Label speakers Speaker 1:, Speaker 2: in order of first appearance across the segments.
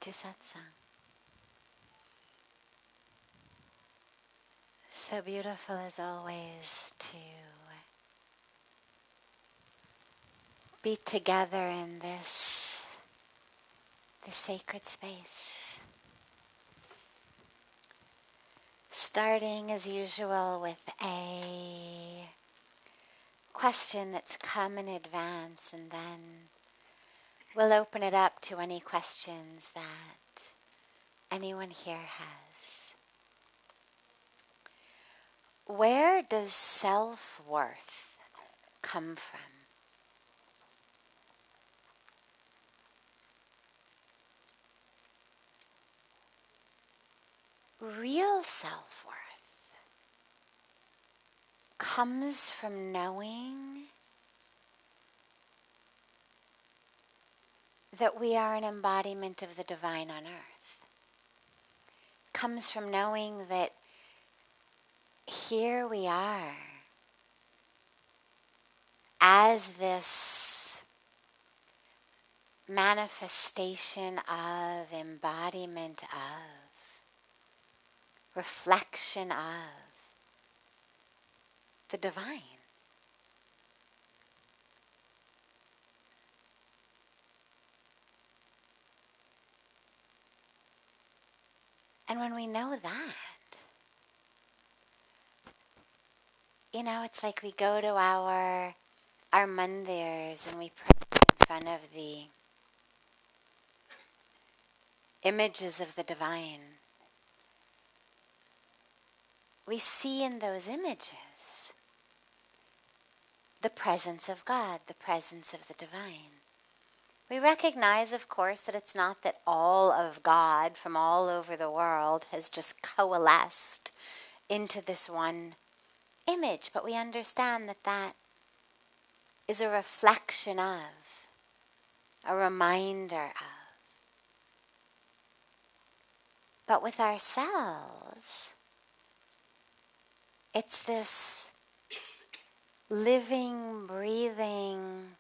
Speaker 1: to satsang. So beautiful as always to be together in this sacred space. Starting as usual with a question that's come in advance, and then we'll open it up to any questions that anyone here has. Where does self-worth come from? Real self-worth comes from knowing that we are an embodiment of the divine on earth. Comes from knowing that here we are as this manifestation of, embodiment of, reflection of the divine. And when we know that, it's like we go to our mandirs and we pray in front of the images of the divine. We see in those images the presence of God, the presence of the divine. We recognize, of course, that it's not that all of God from all over the world has just coalesced into this one image, but we understand that that is a reflection of, a reminder of. But with ourselves, it's this living, breathing,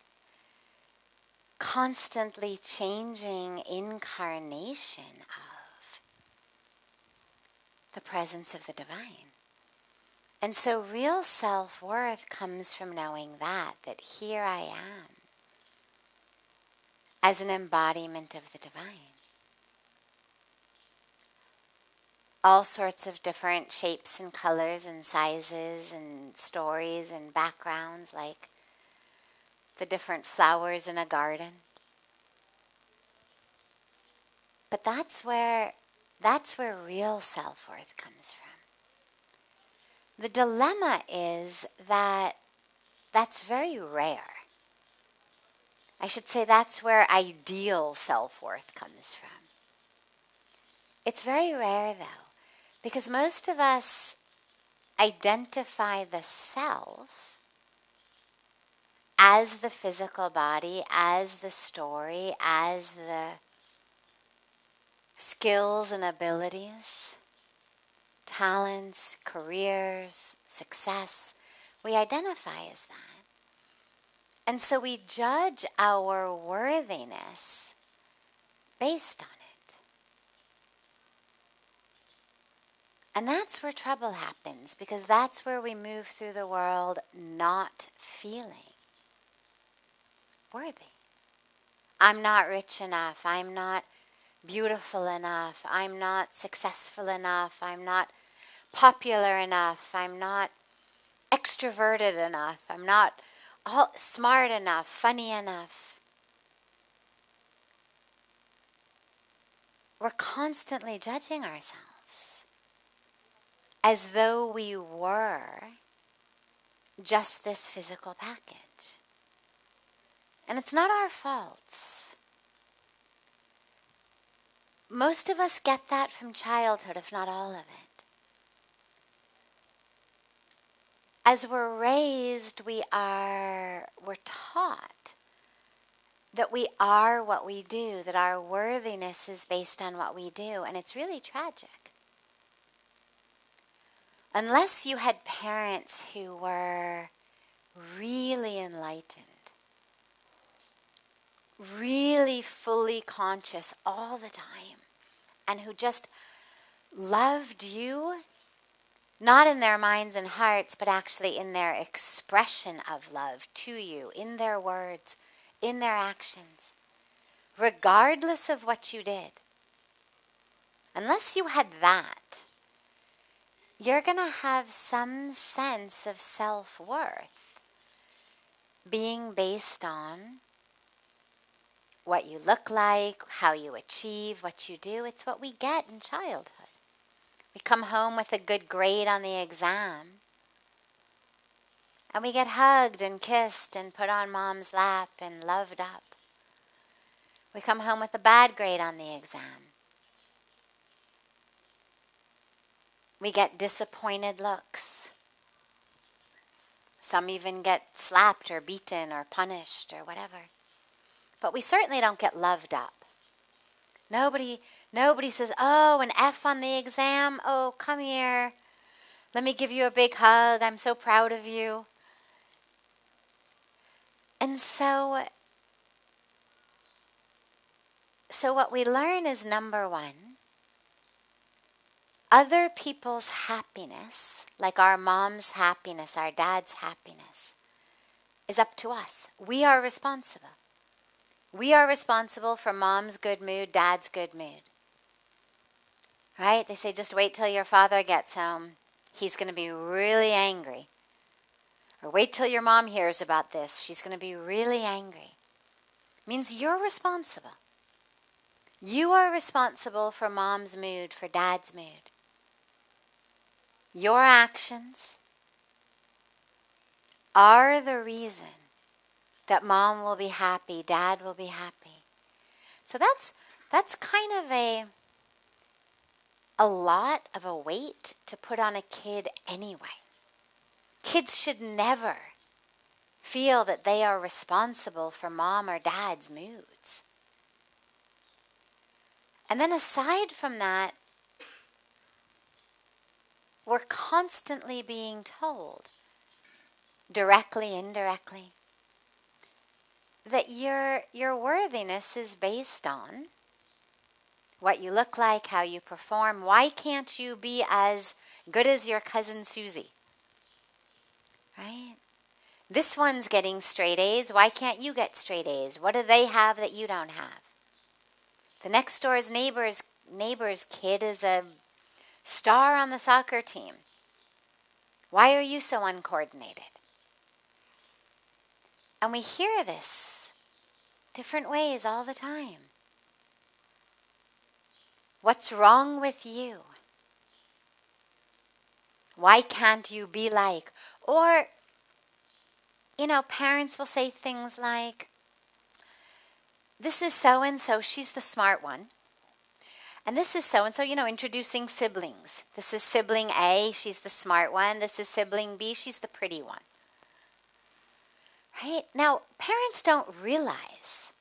Speaker 1: constantly changing incarnation of the presence of the divine. And so real self-worth comes from knowing that here I am as an embodiment of the divine. All sorts of different shapes and colors and sizes and stories and backgrounds, like the different flowers in a garden. But that's where real self-worth comes from. The dilemma is that that's very rare. I should say that's where ideal self-worth comes from. It's very rare, though, because most of us identify the self as the physical body, as the story, as the skills and abilities, talents, careers, success. We identify as that. And so we judge our worthiness based on it. And that's where trouble happens, because that's where we move through the world not feeling worthy. I'm not rich enough. I'm not beautiful enough. I'm not successful enough. I'm not popular enough. I'm not extroverted enough. I'm not smart enough, funny enough. We're constantly judging ourselves as though we were just this physical package. And it's not our faults. Most of us get that from childhood, if not all of it. As we're raised, we're taught that we are what we do, that our worthiness is based on what we do, and it's really tragic. Unless you had parents who were really enlightened, really fully conscious all the time and who just loved you, not in their minds and hearts, but actually in their expression of love to you, in their words, in their actions, regardless of what you did. Unless you had that, you're going to have some sense of self-worth being based on what you look like, how you achieve, what you do. It's what we get in childhood. We come home with a good grade on the exam, and we get hugged and kissed and put on mom's lap and loved up. We come home with a bad grade on the exam. We get disappointed looks. Some even get slapped or beaten or punished or whatever. But we certainly don't get loved up. Nobody says, oh, an F on the exam. Oh, come here. Let me give you a big hug. I'm so proud of you. And so what we learn is, number one, other people's happiness, like our mom's happiness, our dad's happiness, is up to us. We are responsible. We are responsible for mom's good mood, dad's good mood. Right? They say, just wait till your father gets home. He's going to be really angry. Or wait till your mom hears about this. She's going to be really angry. It means you're responsible. You are responsible for mom's mood, for dad's mood. Your actions are the reason that mom will be happy, dad will be happy. So that's kind of a lot of a weight to put on a kid anyway. Kids should never feel that they are responsible for mom or dad's moods. And then aside from that, we're constantly being told, directly, indirectly, that your worthiness is based on what you look like, how you perform. Why can't you be as good as your cousin Susie? Right? This one's getting straight A's. Why can't you get straight A's? What do they have that you don't have? The next door's neighbor's kid is a star on the soccer team. Why are you so uncoordinated? And we hear this different ways all the time. What's wrong with you? Why can't you be like? Or, parents will say things like, this is so-and-so, she's the smart one. And this is so-and-so, introducing siblings. This is sibling A, she's the smart one. This is sibling B, she's the pretty one. Right? Now, parents don't realize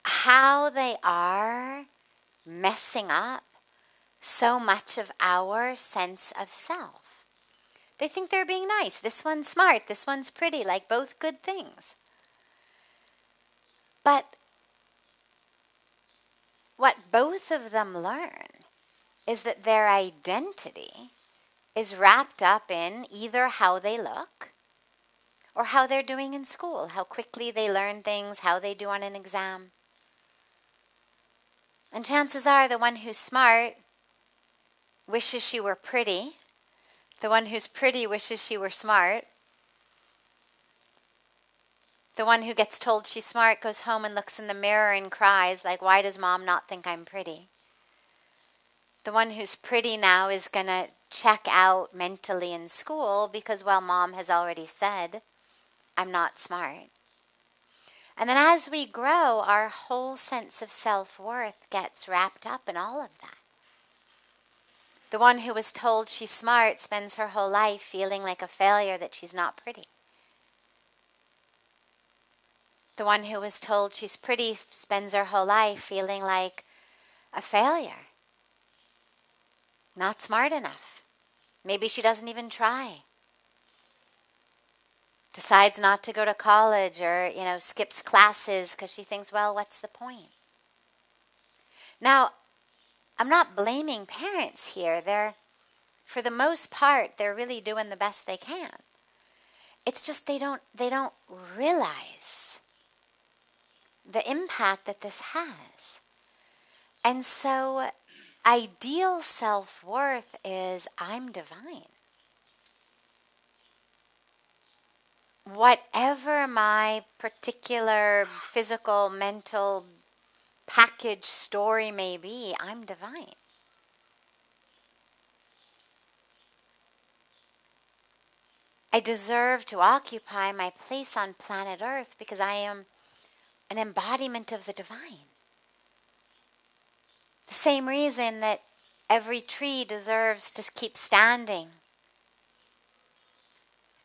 Speaker 1: how they are messing up so much of our sense of self. They think they're being nice. This one's smart, this one's pretty, like both good things. But what both of them learn is that their identity is wrapped up in either how they look or how they're doing in school, how quickly they learn things, how they do on an exam. And chances are the one who's smart wishes she were pretty. The one who's pretty wishes she were smart. The one who gets told she's smart goes home and looks in the mirror and cries, like, why does mom not think I'm pretty? The one who's pretty now is going to check out mentally in school because, well, mom has already said, I'm not smart. And then as we grow, our whole sense of self-worth gets wrapped up in all of that. The one who was told she's smart spends her whole life feeling like a failure that she's not pretty. The one who was told she's pretty spends her whole life feeling like a failure. Not smart enough. Maybe she doesn't even try. decides not to go to college or, skips classes because she thinks, well, what's the point? Now, I'm not blaming parents here. For the most part, they're really doing the best they can. It's just they don't realize the impact that this has. And so ideal self-worth is I'm divine. Whatever my particular physical, mental package story may be, I'm divine. I deserve to occupy my place on planet Earth because I am an embodiment of the divine. The same reason that every tree deserves to keep standing.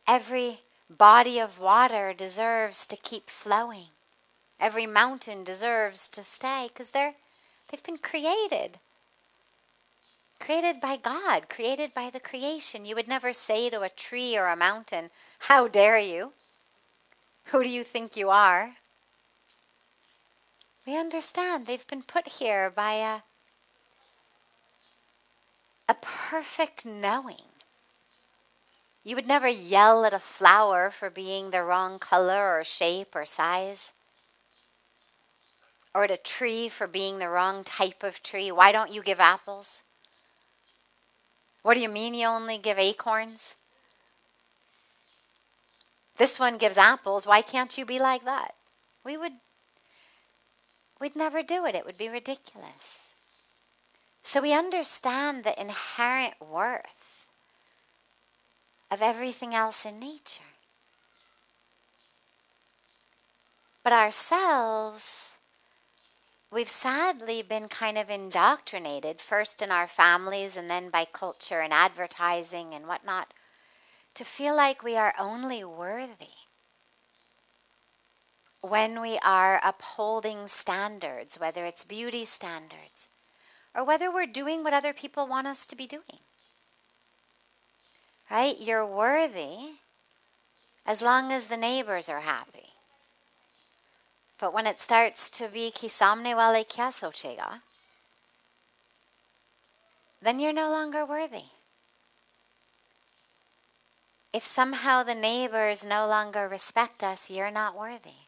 Speaker 1: Every body of water deserves to keep flowing. Every mountain deserves to stay because they've been created. Created by God, created by the creation. You would never say to a tree or a mountain, how dare you? Who do you think you are? We understand they've been put here by a perfect knowing. You would never yell at a flower for being the wrong color or shape or size. Or at a tree for being the wrong type of tree. Why don't you give apples? What do you mean you only give acorns? This one gives apples. Why can't you be like that? We'd never do it. It would be ridiculous. So we understand the inherent worth of everything else in nature. But ourselves, we've sadly been kind of indoctrinated, first in our families and then by culture and advertising and whatnot, to feel like we are only worthy when we are upholding standards, whether it's beauty standards, or whether we're doing what other people want us to be doing. Right? You're worthy as long as the neighbors are happy. But when it starts to be ki samne wale kya sochega, then you're no longer worthy. If somehow the neighbors no longer respect us, you're not worthy.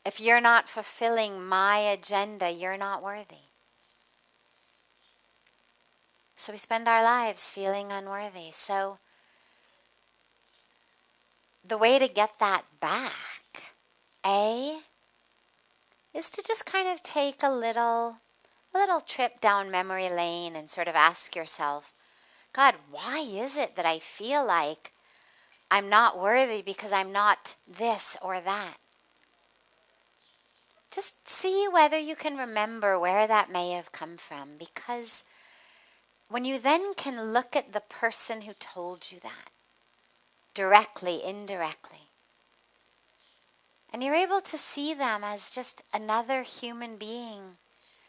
Speaker 1: If you're not fulfilling my agenda, you're not worthy. So we spend our lives feeling unworthy. So the way to get that back, is to just kind of take a little trip down memory lane and sort of ask yourself, God, why is it that I feel like I'm not worthy because I'm not this or that? Just see whether you can remember where that may have come from, because when you then can look at the person who told you that, directly, indirectly, and you're able to see them as just another human being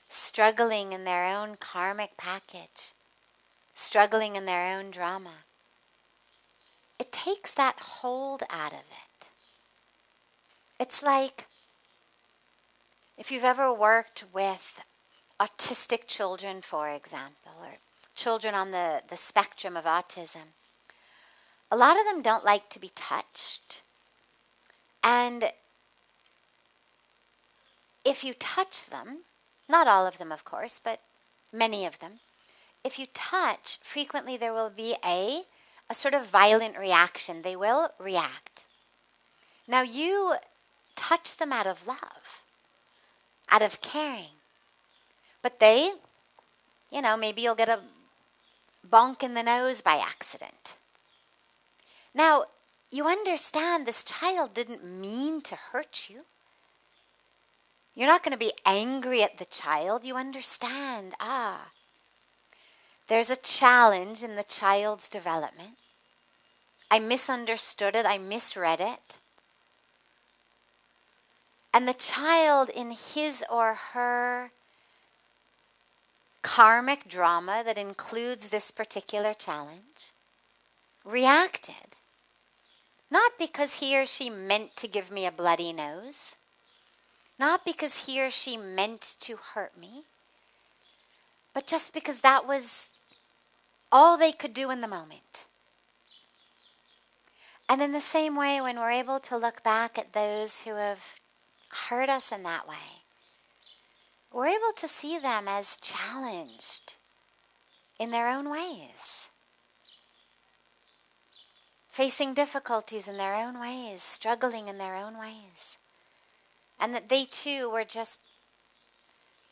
Speaker 1: struggling in their own karmic package, struggling in their own drama, it takes that hold out of it. It's like if you've ever worked with autistic children, for example, or children on the spectrum of autism, a lot of them don't like to be touched. And if you touch them, not all of them, of course, but many of them, if you touch, frequently there will be a sort of violent reaction. They will react. Now you touch them out of love, out of caring. But they, maybe you'll get a bonk in the nose by accident. Now, you understand this child didn't mean to hurt you. You're not going to be angry at the child. You understand, there's a challenge in the child's development. I misunderstood it. I misread it. And the child, in his or her karmic drama that includes this particular challenge, reacted. Not because he or she meant to give me a bloody nose. Not because he or she meant to hurt me. But just because that was all they could do in the moment. And in the same way, when we're able to look back at those who have hurt us in that way, we're able to see them as challenged in their own ways, facing difficulties in their own ways, struggling in their own ways, and that they too were just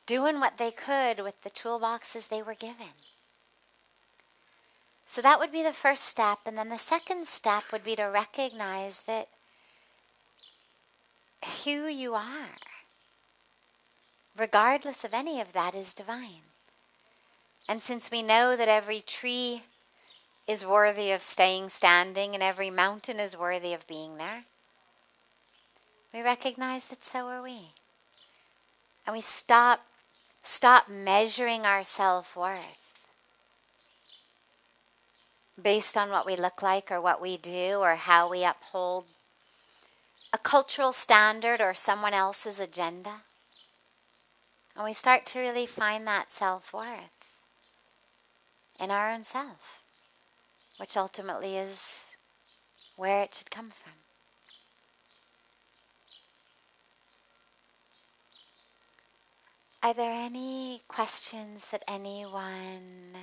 Speaker 1: doing what they could with the toolboxes they were given. So that would be the first step, and then the second step would be to recognize that who you are, regardless of any of that, is divine. And since we know that every tree is worthy of staying standing and every mountain is worthy of being there, we recognize that so are we. And we stop measuring our self-worth based on what we look like or what we do or how we uphold a cultural standard or someone else's agenda. And we start to really find that self-worth in our own self, which ultimately is where it should come from. Are there any questions that anyone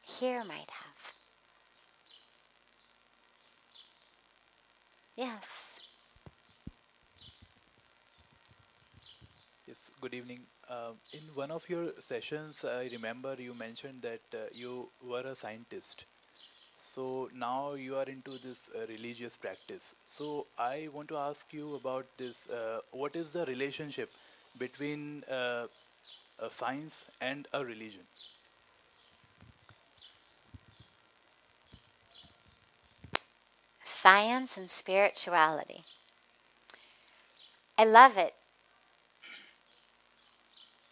Speaker 1: here might have? Yes.
Speaker 2: Yes, good evening. In one of your sessions, I remember you mentioned that you were a scientist. So now you are into this religious practice. So I want to ask you about this. What is the relationship between a science and a religion?
Speaker 1: Science and spirituality. I love it.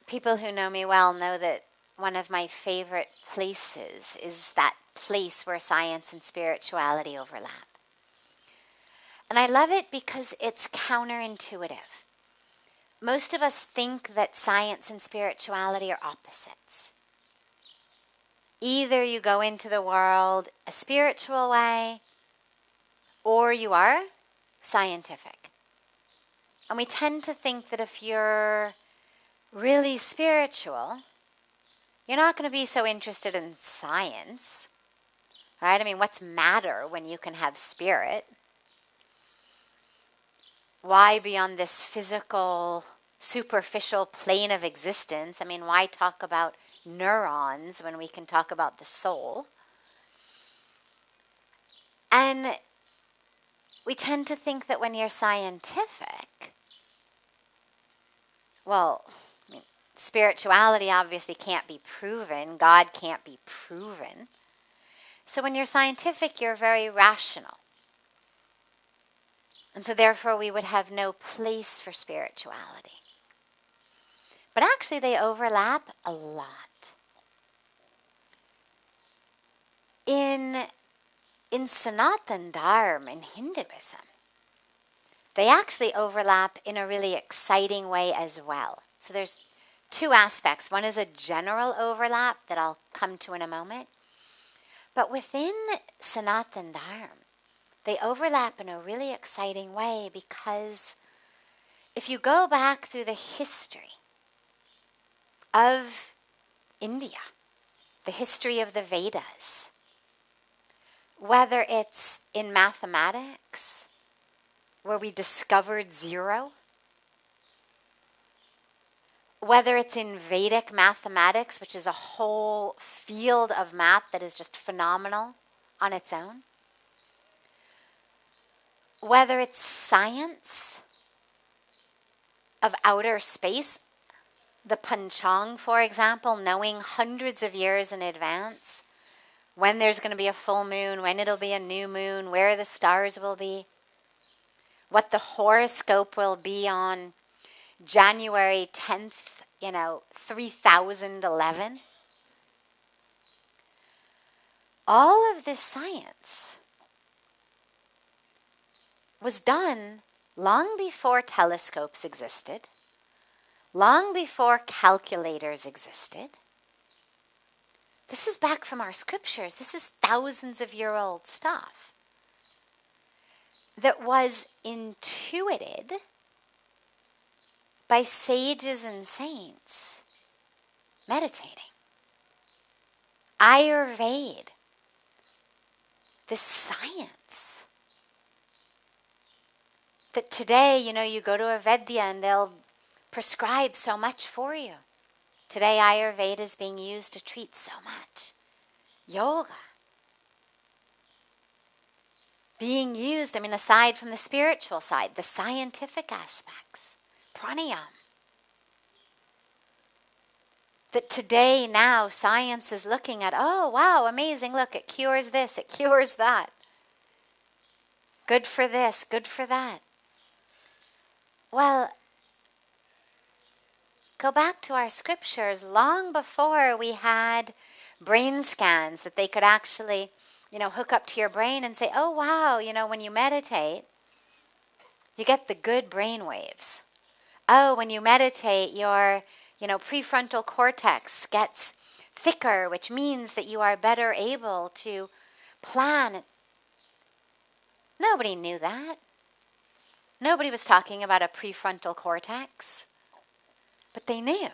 Speaker 1: People who know me well know that one of my favorite places is that place where science and spirituality overlap. And I love it because it's counterintuitive. Most of us think that science and spirituality are opposites. Either you go into the world a spiritual way, or you are scientific. And we tend to think that if you're really spiritual, you're not going to be so interested in science, right? I mean, what's matter when you can have spirit? Why be on this physical, superficial plane of existence? I mean, why talk about neurons when we can talk about the soul? And we tend to think that when you're scientific, well, I mean, spirituality obviously can't be proven. God can't be proven. So when you're scientific, you're very rational. And so therefore we would have no place for spirituality. But actually they overlap a lot. In Sanatan Dharm in Hinduism, they actually overlap in a really exciting way as well. So there's two aspects. One is a general overlap that I'll come to in a moment. But within Sanatan Dharm, they overlap in a really exciting way because if you go back through the history of India, the history of the Vedas, whether it's in mathematics, where we discovered zero, whether it's in Vedic mathematics, which is a whole field of math that is just phenomenal on its own, whether it's science of outer space, the Panchang, for example, knowing hundreds of years in advance when there's going to be a full moon, when it'll be a new moon, where the stars will be, what the horoscope will be on January 10th, 3011. All of this science was done long before telescopes existed, long before calculators existed. This is back from our scriptures. This is thousands of year old stuff that was intuited by sages and saints meditating. Ayurveda, this science that today, you go to a Vedya and they'll prescribe so much for you. Today, Ayurveda is being used to treat so much. Yoga. Being used, aside from the spiritual side, the scientific aspects. Pranayama. That today, now, science is looking at, oh, wow, amazing, look, it cures this, it cures that. Good for this, good for that. Well, go back to our scriptures. Long before we had brain scans that they could actually, hook up to your brain and say, oh, wow, when you meditate, you get the good brain waves. Oh, when you meditate, your, prefrontal cortex gets thicker, which means that you are better able to plan. Nobody knew that. Nobody was talking about a prefrontal cortex. But they knew.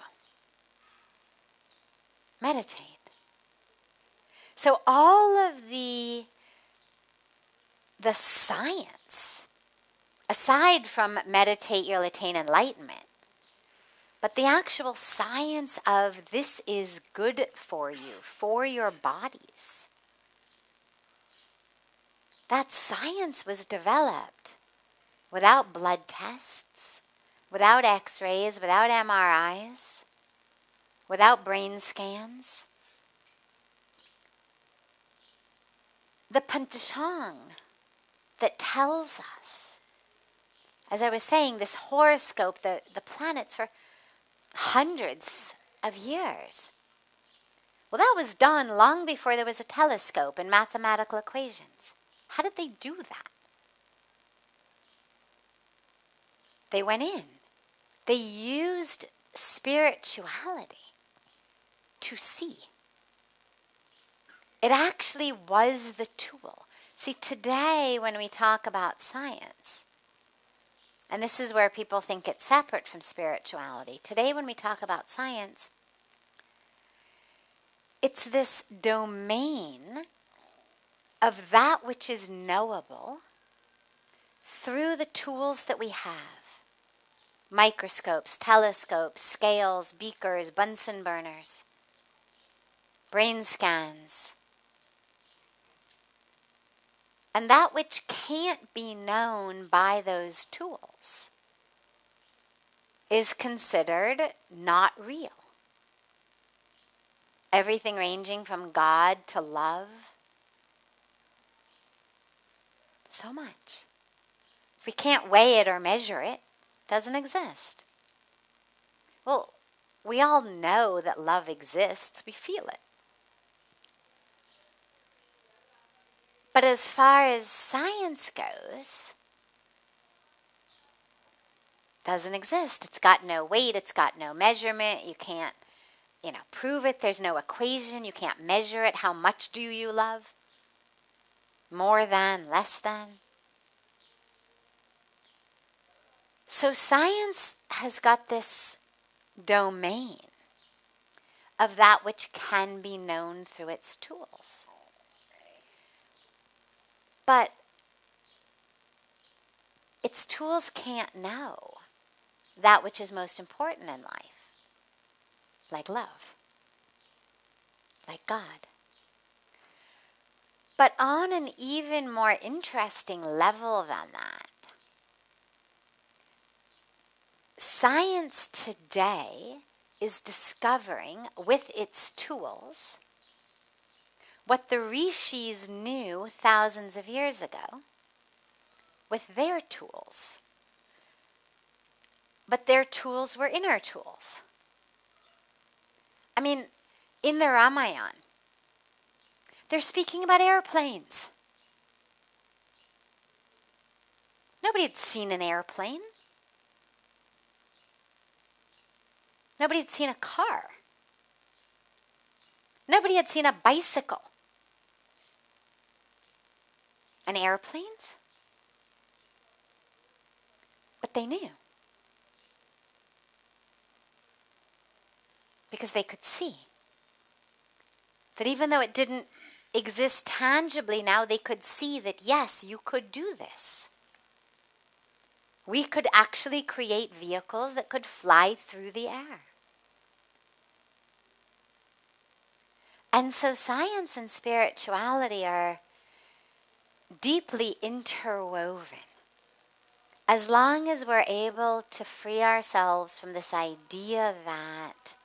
Speaker 1: Meditate. So all of the science, aside from meditate, you'll attain enlightenment, but the actual science of this is good for you, for your bodies. That science was developed without blood tests, without x-rays, without MRIs, without brain scans. The Panchang that tells us, as I was saying, this horoscope, the planets for hundreds of years. Well, that was done long before there was a telescope and mathematical equations. How did they do that? They went in. They used spirituality to see. It actually was the tool. See, today when we talk about science, and this is where people think it's separate from spirituality. Today when we talk about science, it's this domain of that which is knowable through the tools that we have. Microscopes, telescopes, scales, beakers, Bunsen burners, brain scans. And that which can't be known by those tools is considered not real. Everything ranging from God to love. So much. If we can't weigh it or measure it, it doesn't exist. Well, we all know that love exists. We feel it. But as far as science goes, it doesn't exist. It's got no weight. It's got no measurement. You can't, prove it. There's no equation. You can't measure it. How much do you love? More than, less than. So science has got this domain of that which can be known through its tools. But its tools can't know that which is most important in life, like love, like God. But on an even more interesting level than that, science today is discovering with its tools what the Rishis knew thousands of years ago with their tools. But their tools were inner tools. In the Ramayana, they're speaking about airplanes. Nobody had seen an airplane. Nobody had seen a car. Nobody had seen a bicycle. And airplanes? But they knew. Because they could see. That even though it didn't exist tangibly now, they could see that yes, you could do this. We could actually create vehicles that could fly through the air. And so science and spirituality are deeply interwoven. As long as we're able to free ourselves from this idea that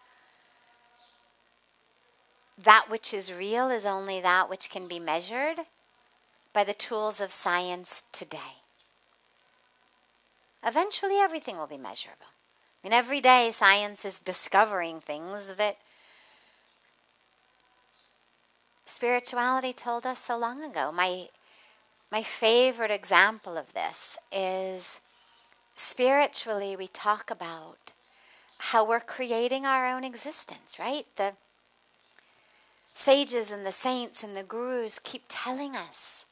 Speaker 1: that which is real is only that which can be measured by the tools of science today. Eventually everything will be measurable. I mean, every day science is discovering things that spirituality told us so long ago. My favorite example of this is spiritually we talk about how we're creating our own existence, right? The sages and the saints and the gurus keep telling us,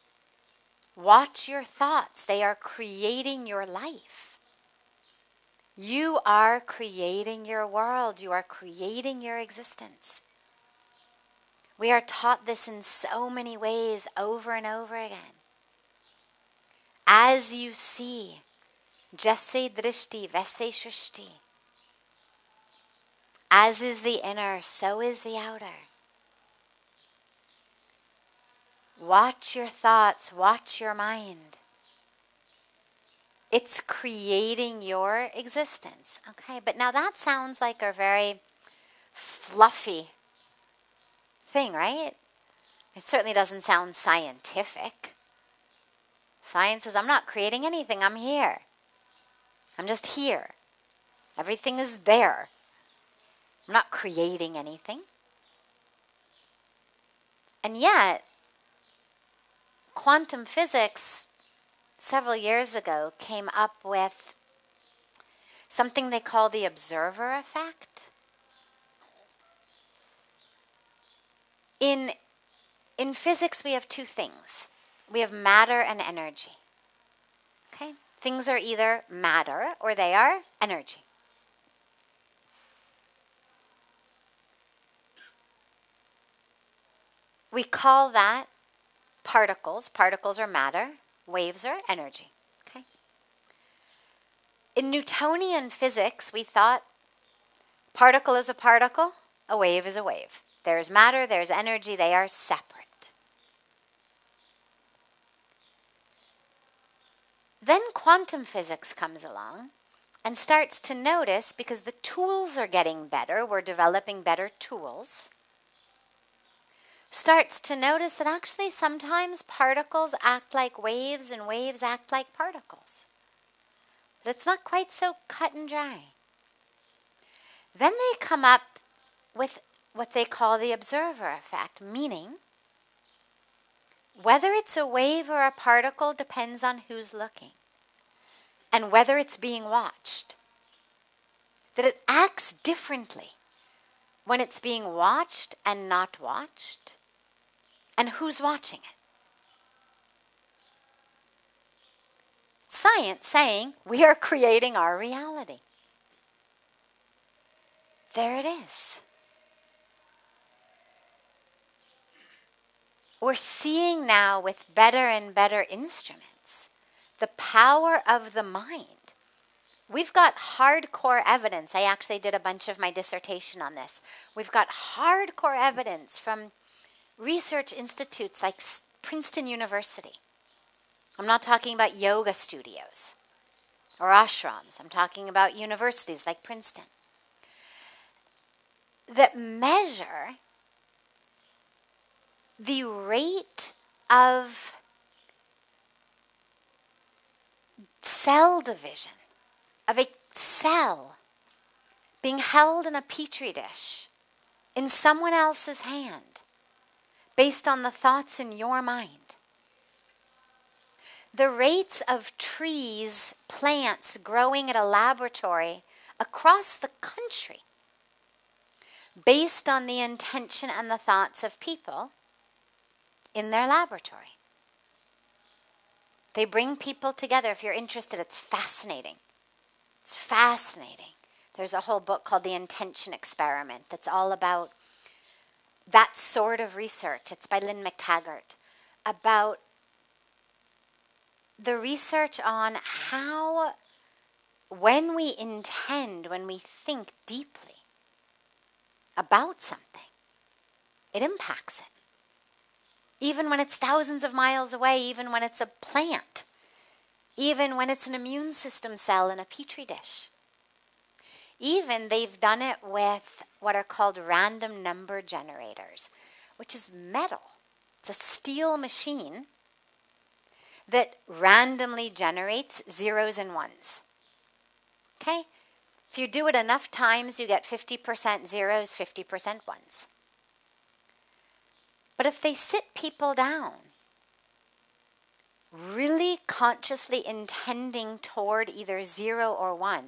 Speaker 1: watch your thoughts. They are creating your life. You are creating your world. You are creating your existence. We are taught this in so many ways over and over again. As you see, jaise drishti, vaise shrishti. As is the inner, so is the outer. Watch your thoughts, watch your mind. It's creating your existence. Okay, but now that sounds like a very fluffy thing, right? It certainly doesn't sound scientific. Science says, I'm not creating anything, I'm here. I'm just here. Everything is there. I'm not creating anything. And yet, quantum physics several years ago came up with something they call the observer effect. In physics, we have two things. We have matter and energy. Okay? Things are either matter or they are energy. We call that particles. Particles are matter. Waves are energy. Okay? In Newtonian physics, we thought particle is a particle, a wave is a wave. There's matter, there's energy, they are separate. Then quantum physics comes along and starts to notice, because the tools are getting better, we're developing better tools, starts to notice that actually sometimes particles act like waves and waves act like particles. That it's not quite so cut and dry. Then they come up with what they call the observer effect, meaning whether it's a wave or a particle depends on who's looking and whether it's being watched. That it acts differently when it's being watched and not watched, and who's watching it. Science saying we are creating our reality. There it is. We're seeing now with better and better instruments the power of the mind. We've got hardcore evidence. I actually did a bunch of my dissertation on this. We've got hardcore evidence from research institutes like Princeton University. I'm not talking about yoga studios or ashrams. I'm talking about universities like Princeton that measure the rate of cell division, of a cell being held in a petri dish in someone else's hand based on the thoughts in your mind. the rates of trees, plants growing at a laboratory across the country based on the intention and the thoughts of people in their laboratory. They bring people together. If you're interested, it's fascinating. It's fascinating. There's a whole book called The Intention Experiment that's all about that sort of research. It's by Lynn McTaggart, about the research on how when we intend, when we think deeply about something, it impacts it. Even when it's thousands of miles away, even when it's a plant, even when it's an immune system cell in a petri dish. Even they've done it with what are called random number generators, which is metal. It's a steel machine that randomly generates zeros and ones. Okay? If you do it enough times, you get 50% zeros, 50% ones. But if they sit people down, really consciously intending toward either 0 or 1,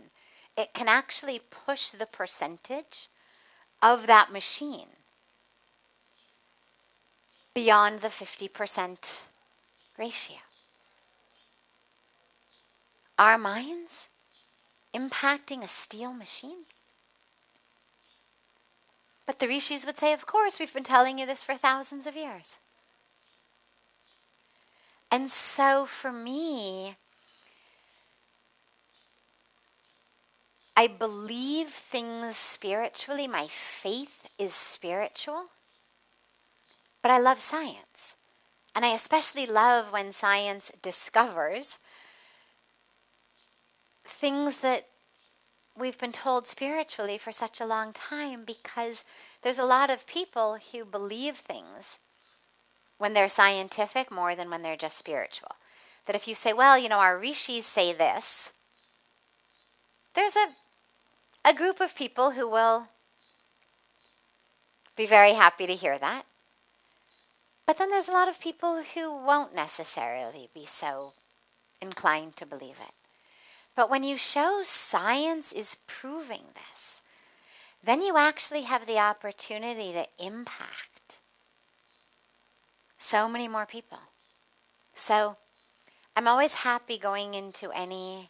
Speaker 1: it can actually push the percentage of that machine beyond the 50% ratio. Our minds impacting a steel machine? But the Rishis would say, of course, we've been telling you this for thousands of years. And so for me, I believe things spiritually. My faith is spiritual. But I love science. And I especially love when science discovers things that we've been told spiritually for such a long time, because there's a lot of people who believe things when they're scientific more than when they're just spiritual. That if you say, well, our Rishis say this, there's a group of people who will be very happy to hear that. But then there's a lot of people who won't necessarily be so inclined to believe it. But when you show science is proving this, then you actually have the opportunity to impact so many more people. So I'm always happy going into any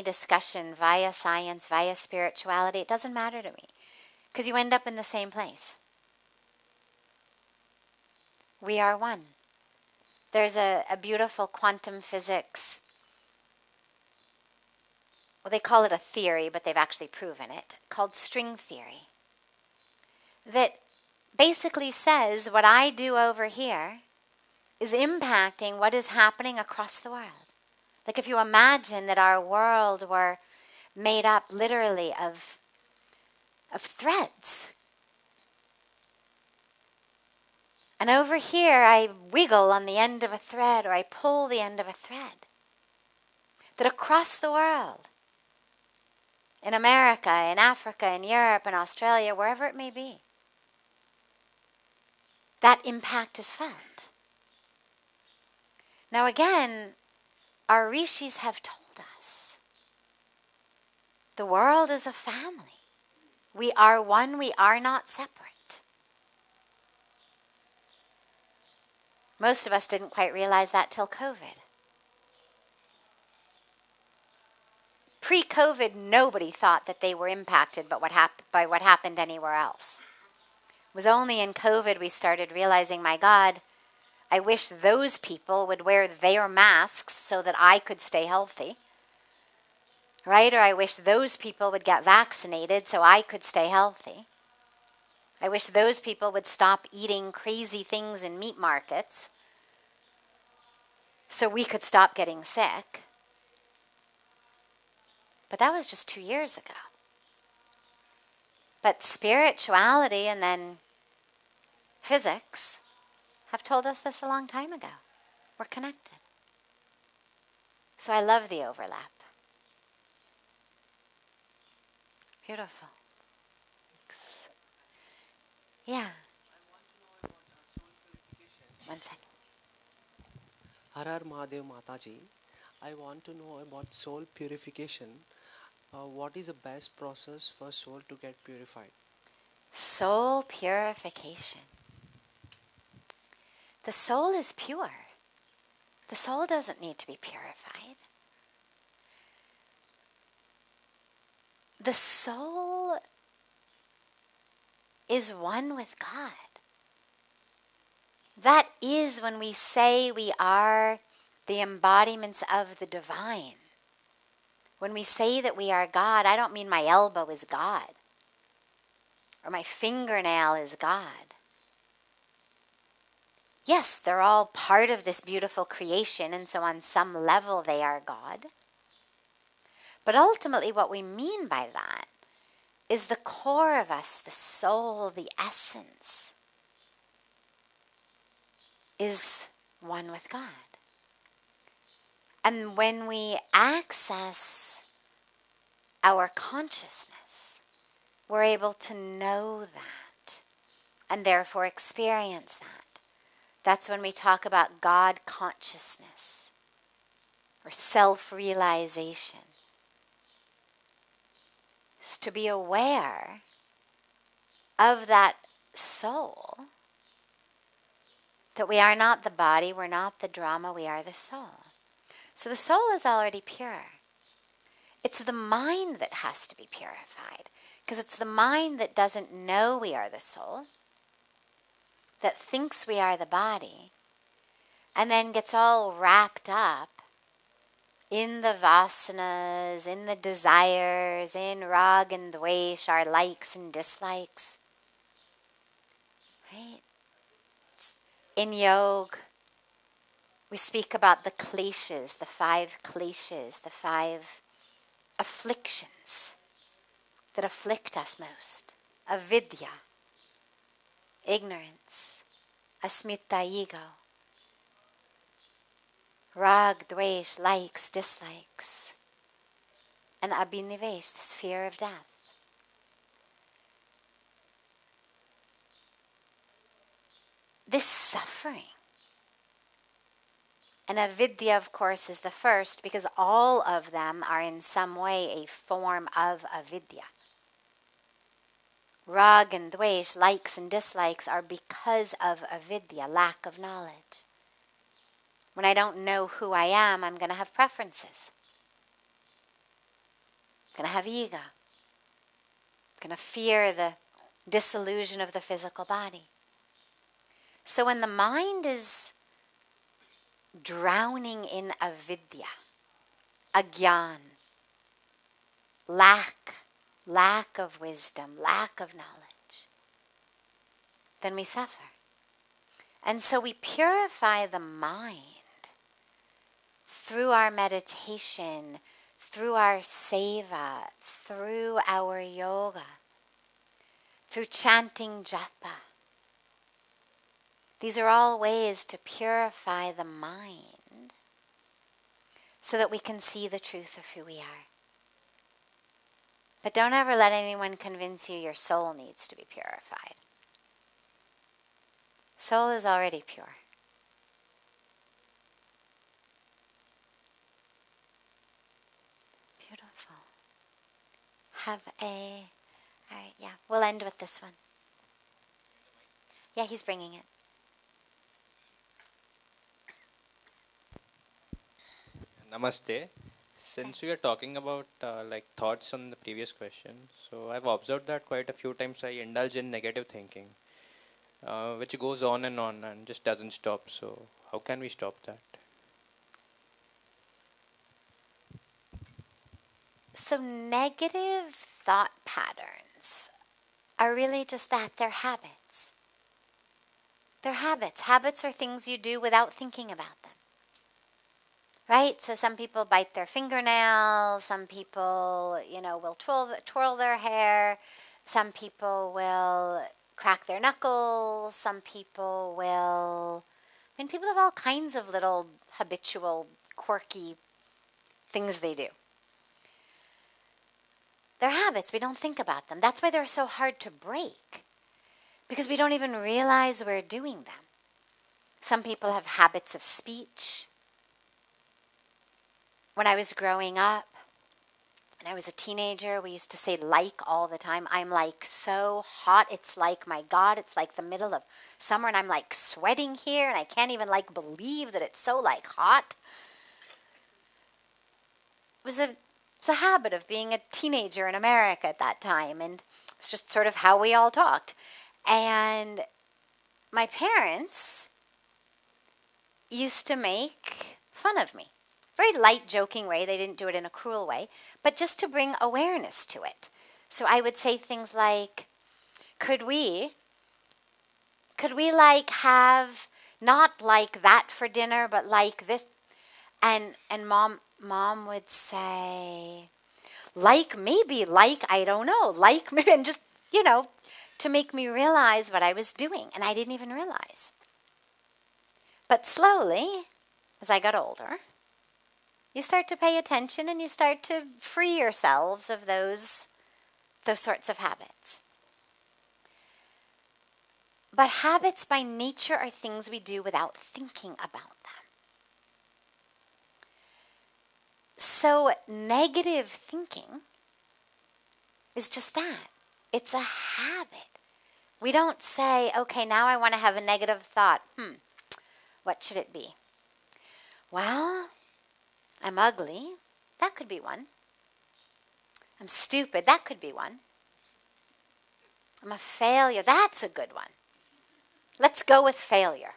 Speaker 1: discussion via science, via spirituality. It doesn't matter to me, because you end up in the same place. We are one. There's a beautiful quantum physics, well, they call it a theory, but they've actually proven it, called string theory, that basically says what I do over here is impacting what is happening across the world. Like if you imagine that our world were made up literally of threads. And over here I wiggle on the end of a thread, or I pull the end of a thread. That across the world, in America, in Africa, in Europe, in Australia, wherever it may be, that impact is felt. Now again, our Rishis have told us the world is a family. We are one, we are not separate. Most of us didn't quite realize that till COVID. Pre-COVID, nobody thought that they were impacted by what happened anywhere else. It was only in COVID we started realizing, my God, I wish those people would wear their masks so that I could stay healthy. Right? Or I wish those people would get vaccinated so I could stay healthy. I wish those people would stop eating crazy things in meat markets so we could stop getting sick. But that was just 2 years ago. But spirituality and then physics have told us this a long time ago. We're connected. So I love the overlap. Beautiful. Thanks. Yeah.
Speaker 3: I want to know about soul purification.
Speaker 1: 1 second.
Speaker 3: Har Har Mahadev Mataji. I want to know about soul purification. What is the best process for soul to get purified?
Speaker 1: Soul purification. The soul is pure. The soul doesn't need to be purified. The soul is one with God. That is when we say we are the embodiments of the divine. When we say that we are God, I don't mean my elbow is God or my fingernail is God. Yes, they're all part of this beautiful creation, and so on some level they are God. But ultimately what we mean by that is the core of us, the soul, the essence, is one with God. And when we access our consciousness, we're able to know that and therefore experience that. That's when we talk about God consciousness or self-realization. It's to be aware of that soul, that we are not the body, we're not the drama, we are the soul. So the soul is already pure. It's the mind that has to be purified, because it's the mind that doesn't know we are the soul, that thinks we are the body, and then gets all wrapped up in the vasanas, in the desires, in rag and dvesh, our likes and dislikes. Right? In yoga, we speak about the kleshas, the 5 kleshas, the 5 afflictions that afflict us most. Avidya, ignorance, asmita, ego, rag, dvesh, likes, dislikes, and abhinivesh, this fear of death. This suffering. And avidya, of course, is the first, because all of them are in some way a form of avidya. Rag and dvesh, likes and dislikes, are because of avidya, lack of knowledge. When I don't know who I am, I'm going to have preferences. I'm going to have ego. I'm going to fear the disillusion of the physical body. So when the mind is drowning in avidya, agyan, lack of wisdom, lack of knowledge, then we suffer. And so we purify the mind through our meditation, through our seva, through our yoga, through chanting japa. These are all ways to purify the mind so that we can see the truth of who we are. But don't ever let anyone convince you your soul needs to be purified. Soul is already pure. Beautiful. Alright, yeah, we'll end with this one. Yeah, he's bringing it.
Speaker 4: Namaste. Since we are talking about like thoughts on the previous question, so I've observed that quite a few times I indulge in negative thinking, which goes on and just doesn't stop. So how can we stop that?
Speaker 1: So negative thought patterns are really just that, they're habits. They're habits. Habits are things you do without thinking about them. Right? So some people bite their fingernails, some people, will twirl their hair, some people will crack their knuckles, some people will, people have all kinds of little habitual, quirky things they do. They're habits, we don't think about them. That's why they're so hard to break, because we don't even realize we're doing them. Some people have habits of speech. when I was growing up, and I was a teenager, we used to say like all the time. I'm like so hot. It's like, my God, it's like the middle of summer and I'm like sweating here and I can't even like believe that it's so like hot. It was a habit of being a teenager in America at that time, and it's just sort of how we all talked. And my parents used to make fun of me. Very light, joking way. They didn't do it in a cruel way, but just to bring awareness to it. So I would say things like, could we like have not like that for dinner, but like this? And mom would say, like maybe, like I don't know, like maybe, and just, to make me realize what I was doing, and I didn't even realize. But slowly, as I got older, you start to pay attention and you start to free yourselves of those sorts of habits. But habits by nature are things we do without thinking about them. So negative thinking is just that. It's a habit. We don't say, okay, now I want to have a negative thought. What should it be? Well, I'm ugly. That could be one. I'm stupid. That could be one. I'm a failure. That's a good one. Let's go with failure.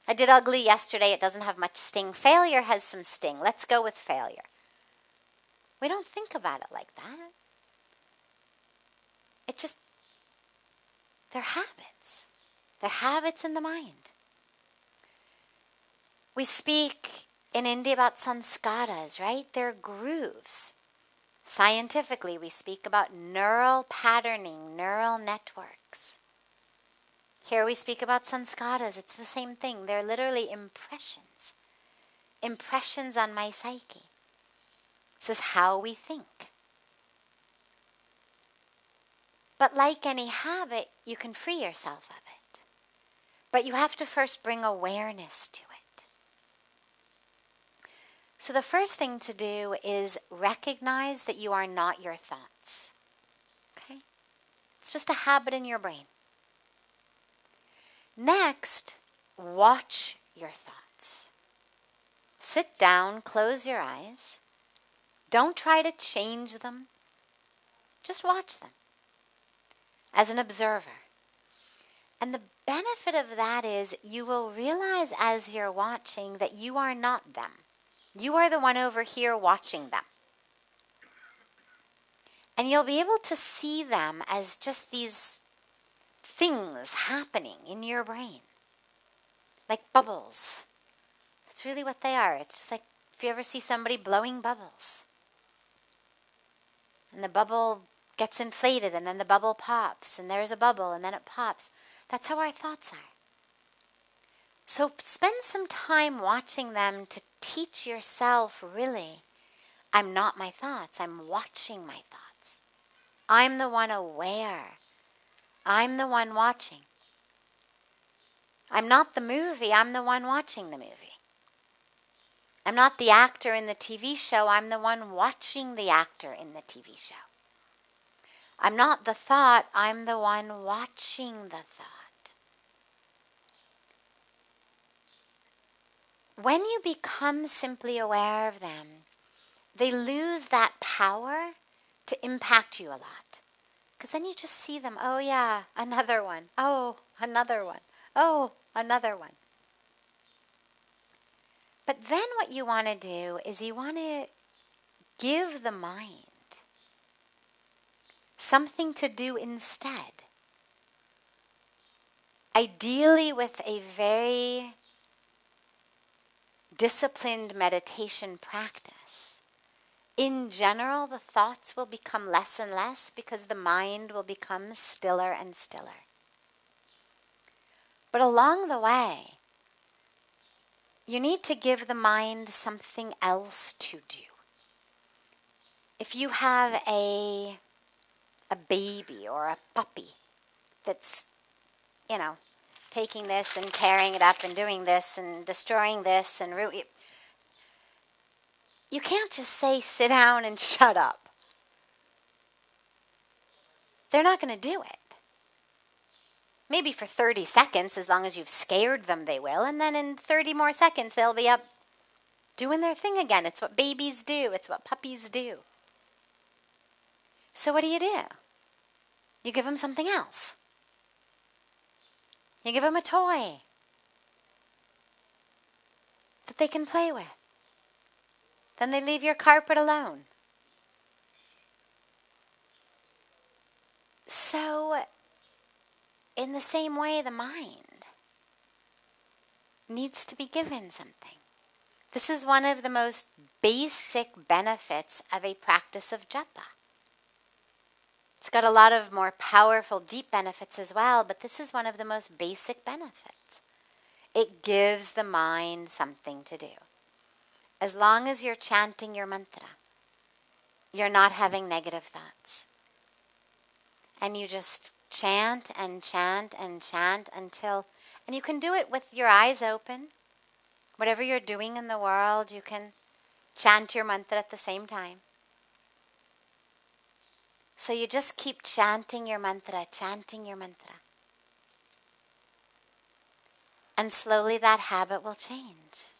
Speaker 1: I did ugly yesterday. It doesn't have much sting. Failure has some sting. Let's go with failure. We don't think about it like that. It just, they're habits. They're habits in the mind. We speak in India about sanskaras, right? They're grooves. Scientifically, we speak about neural patterning, neural networks. Here we speak about sanskaras. It's the same thing. They're literally impressions. Impressions on my psyche. This is how we think. But like any habit, you can free yourself of it. But you have to first bring awareness to it. So the first thing to do is recognize that you are not your thoughts. Okay? It's just a habit in your brain. Next, watch your thoughts. Sit down, close your eyes. Don't try to change them. Just watch them as an observer. And the benefit of that is you will realize as you're watching that you are not them. You are the one over here watching them. And you'll be able to see them as just these things happening in your brain. Like bubbles. That's really what they are. It's just like if you ever see somebody blowing bubbles. And the bubble gets inflated and then the bubble pops. And there's a bubble and then it pops. That's how our thoughts are. So spend some time watching them to teach yourself, really, I'm not my thoughts. I'm watching my thoughts. I'm the one aware. I'm the one watching. I'm not the movie. I'm the one watching the movie. I'm not the actor in the TV show. I'm the one watching the actor in the TV show. I'm not the thought. I'm the one watching the thought. When you become simply aware of them, they lose that power to impact you a lot. Because then you just see them, oh yeah, another one, oh, another one, oh, another one. But then what you want to do is you want to give the mind something to do instead. Ideally with a very disciplined meditation practice. In general, the thoughts will become less and less because the mind will become stiller and stiller. But along the way, you need to give the mind something else to do. If you have a baby or a puppy that's, taking this and tearing it up and doing this and destroying this and you can't just say, sit down and shut up. They're not going to do it. Maybe for 30 seconds, as long as you've scared them, they will. And then in 30 more seconds, they'll be up doing their thing again. It's what babies do. It's what puppies do. So what do? You give them something else. You give them a toy that they can play with. Then they leave your carpet alone. So, in the same way, the mind needs to be given something. This is one of the most basic benefits of a practice of japa. It's got a lot of more powerful, deep benefits as well, but this is one of the most basic benefits. It gives the mind something to do. As long as you're chanting your mantra, you're not having negative thoughts. And you just chant and chant and chant until, and you can do it with your eyes open. Whatever you're doing in the world, you can chant your mantra at the same time. So you just keep chanting your mantra, chanting your mantra. And slowly that habit will change.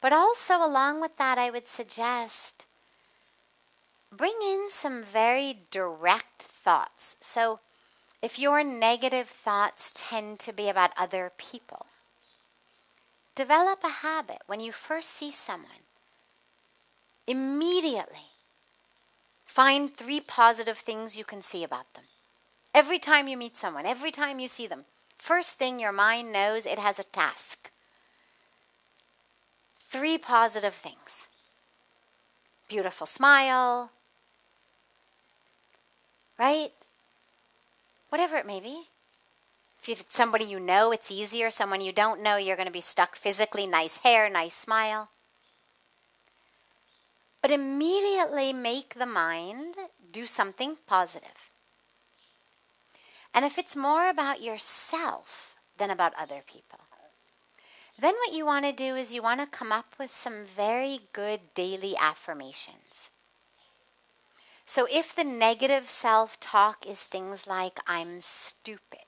Speaker 1: But also along with that, I would suggest bring in some very direct thoughts. So if your negative thoughts tend to be about other people, develop a habit when you first see someone. Immediately find 3 positive things you can see about them. Every time you meet someone, every time you see them, first thing your mind knows it has a task. 3 positive things. Beautiful smile, right? Whatever it may be. If it's somebody you know, it's easier. Someone you don't know, you're going to be stuck physically. Nice hair, nice smile. But immediately make the mind do something positive. And if it's more about yourself than about other people, then what you want to do is you want to come up with some very good daily affirmations. So if the negative self-talk is things like, I'm stupid,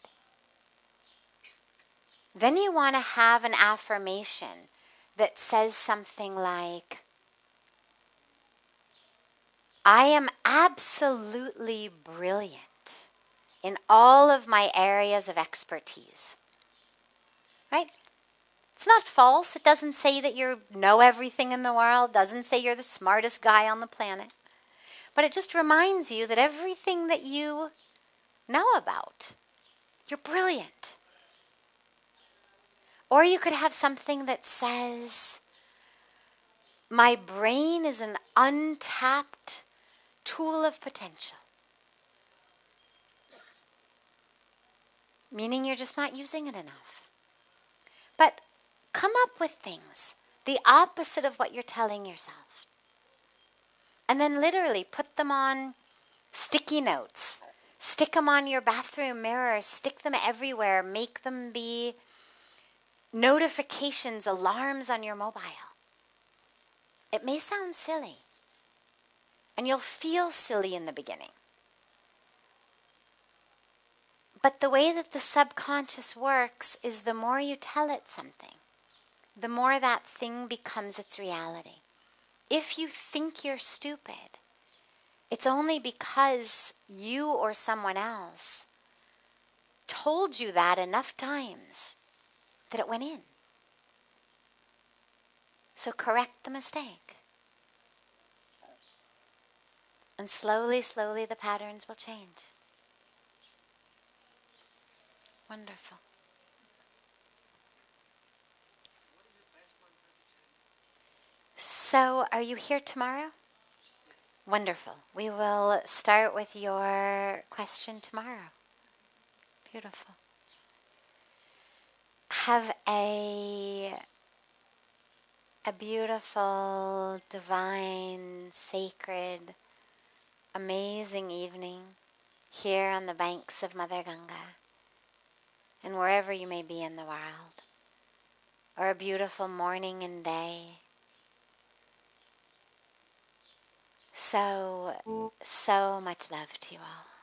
Speaker 1: then you want to have an affirmation that says something like, I am absolutely brilliant in all of my areas of expertise. Right? It's not false. It doesn't say that you know everything in the world. Doesn't say you're the smartest guy on the planet. But it just reminds you that everything that you know about, you're brilliant. Or you could have something that says, my brain is an untapped tool of potential. Meaning you're just not using it enough. But come up with things, the opposite of what you're telling yourself. And then literally put them on sticky notes. Stick them on your bathroom mirror. Stick them everywhere. Make them be notifications, alarms on your mobile. It may sound silly. And you'll feel silly in the beginning. But the way that the subconscious works is the more you tell it something, the more that thing becomes its reality. If you think you're stupid, it's only because you or someone else told you that enough times that it went in. So correct the mistake. And slowly, slowly the patterns will change. Wonderful. So, are you here tomorrow? Yes. Wonderful. We will start with your question tomorrow. Beautiful. Have a beautiful, divine, sacred, amazing evening here on the banks of Mother Ganga and wherever you may be in the world, or a beautiful morning and day. So much love to you all.